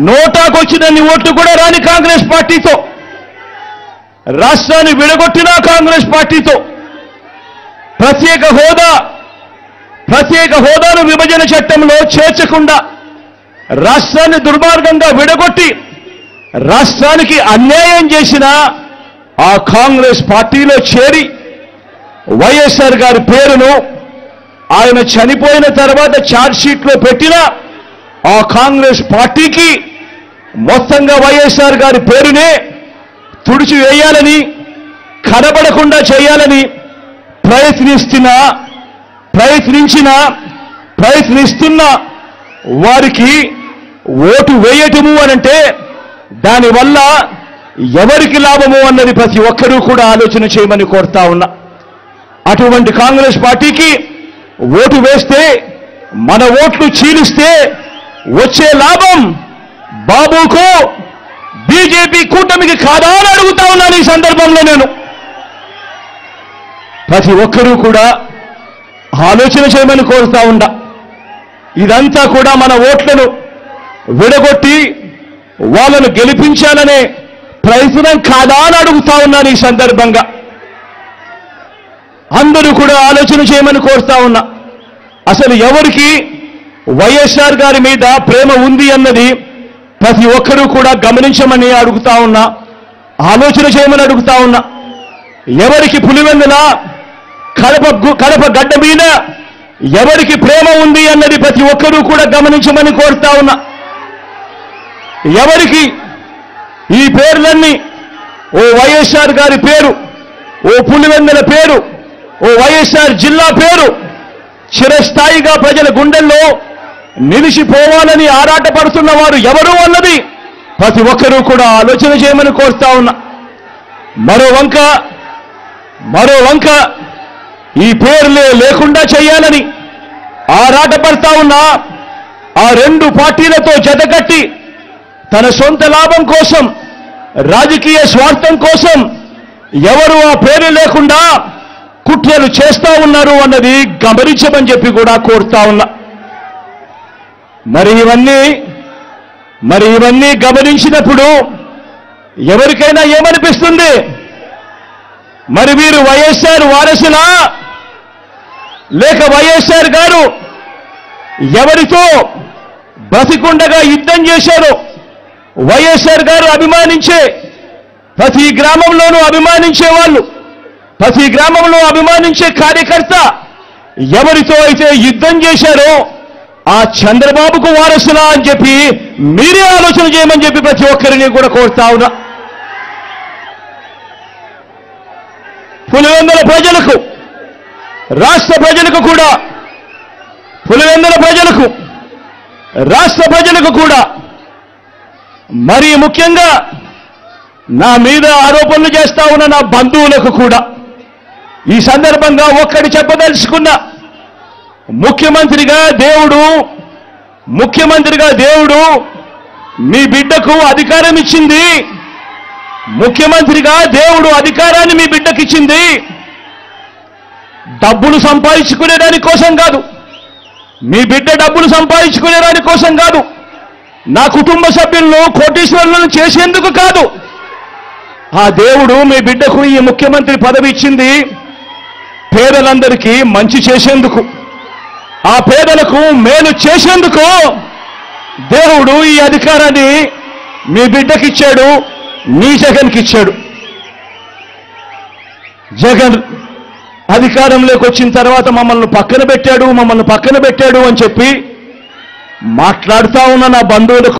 నోటాకొచ్చినన్ని ఓట్లు కూడా రాని కాంగ్రెస్ పార్టీతో, రాష్ట్రాన్ని విడగొట్టిన కాంగ్రెస్ పార్టీతో, ప్రత్యేక హోదాను విభజన చట్టంలో చేర్చకుండా రాష్ట్రాన్ని దుర్మార్గంగా విడగొట్టి రాష్ట్రానికి అన్యాయం చేసిన ఆ కాంగ్రెస్ పార్టీలో చేరి వైఎస్ఆర్ గారి పేరును ఆయన చనిపోయిన తర్వాత ఛార్జ్ షీట్లో పెట్టిన ఆ కాంగ్రెస్ పార్టీకి మొత్తంగా వైఎస్ఆర్ గారి పేరునే తుడిచివేయాలని, కనబడకుండా చేయాలని ప్రయత్నిస్తున్న వారికి ఓటు వేయటము అనంటే దానివల్ల ఎవరికి లాభము అన్నది ప్రతి ఒక్కరూ కూడా ఆలోచన చేయమని కోరుతా ఉన్నా. అటువంటి కాంగ్రెస్ పార్టీకి ఓటు వేస్తే, మన ఓట్లు చీలిస్తే వచ్చే లాభం బాబుకు, బీజేపీ కూటమికి కాదా అని అడుగుతా ఉన్నాను. ఈ సందర్భంలో నేను ప్రతి ఒక్కరూ కూడా ఆలోచన చేయమని కోరుతా ఉన్నా. ఇదంతా కూడా మన ఓట్లను విడగొట్టి వాళ్ళను గెలిపించాలనే ప్రయత్నం కాదా అని అడుగుతా ఉన్నాను. ఈ సందర్భంగా అందరూ కూడా ఆలోచన చేయమని కోరుతా ఉన్నా. అసలు ఎవరికి వైఎస్ఆర్ గారి మీద ప్రేమ ఉంది అన్నది ప్రతి ఒక్కరూ కూడా గమనించమని అడుగుతా ఉన్నా, ఆలోచన చేయమని అడుగుతా ఉన్నా. ఎవరికి పులివెందుల కడప గడ్డ మీద ఎవరికి ప్రేమ ఉంది అన్నది ప్రతి ఒక్కరూ కూడా గమనించమని కోరుతా ఉన్నా. ఎవరికి ఈ పేర్లన్నీ, ఓ వైఎస్ఆర్ గారి పేరు, ఓ పులివెందుల పేరు, ఓ వైఎస్ఆర్ జిల్లా పేరు చిరస్థాయిగా ప్రజల గుండెల్లో నిలిచిపోవాలని ఆరాటపడుతున్న వారు ఎవరు అన్నది ప్రతి ఒక్కరూ కూడా ఆలోచన చేయమని కోరుతా ఉన్నా. మరో వంక ఈ పేర్లే లేకుండా చేయాలని ఆరాటపడతా ఉన్నా ఆ రెండు పార్టీలతో జతకట్టి తన సొంత లాభం కోసం, రాజకీయ స్వార్థం కోసం ఎవరు ఆ పేరు లేకుండా కుట్రలు చేస్తా ఉన్నారు అన్నది గమనించమని చెప్పి కూడా కోరుతా ఉన్నా. మరి ఇవన్నీ గమనించినప్పుడు ఎవరికైనా ఏమనిపిస్తుంది? మరి వీరు వైఎస్ఆర్ వారసులా, లేక వైఎస్ఆర్ గారు ఎవరితో బతికుండగా యుద్ధం చేశారో, వైఎస్ఆర్ గారు అభిమానించే ప్రతి గ్రామంలోనూ అభిమానించే వాళ్ళు, ప్రతి గ్రామంలో అభిమానించే కార్యకర్త ఎవరితో అయితే యుద్ధం చేశారో ఆ చంద్రబాబుకు వారసులా అని చెప్పి మీరే ఆలోచన చేయమని చెప్పి ప్రతి ఒక్కరిని కూడా కోరుతా ఉన్నా. పులివెందుల ప్రజలకు, రాష్ట్ర ప్రజలకు కూడా, పులివెందుల ప్రజలకు, రాష్ట్ర ప్రజలకు కూడా, మరీ ముఖ్యంగా నా మీద ఆరోపణలు చేస్తా ఉన్న నా బంధువులకు కూడా ఈ సందర్భంగా ఒక్కటి చెప్పదలుచుకున్నా. ముఖ్యమంత్రిగా దేవుడు మీ బిడ్డకు అధికారం ఇచ్చింది. ముఖ్యమంత్రిగా దేవుడు అధికారాన్ని మీ బిడ్డకి ఇచ్చింది డబ్బులు సంపాదించుకునే దాని కోసం కాదు, మీ బిడ్డ డబ్బులు సంపాదించుకునే దాని కోసం కాదు, నా కుటుంబ సభ్యులను కోటీశ్వరులను చేసేందుకు కాదు. ఆ దేవుడు మీ బిడ్డకు ఈ ముఖ్యమంత్రి పదవి ఇచ్చింది పేదలందరికీ మంచి చేసేందుకు, ఆ పేదలకు మేలు చేసేందుకు దేవుడు ఈ అధికారాన్ని మీ బిడ్డకిచ్చాడు, మీ జగన్కి ఇచ్చాడు. జగన్ అధికారంలోకి వచ్చిన తర్వాత మమ్మల్ని పక్కన పెట్టాడు అని చెప్పి మాట్లాడుతా ఉన్న నా బంధువులకు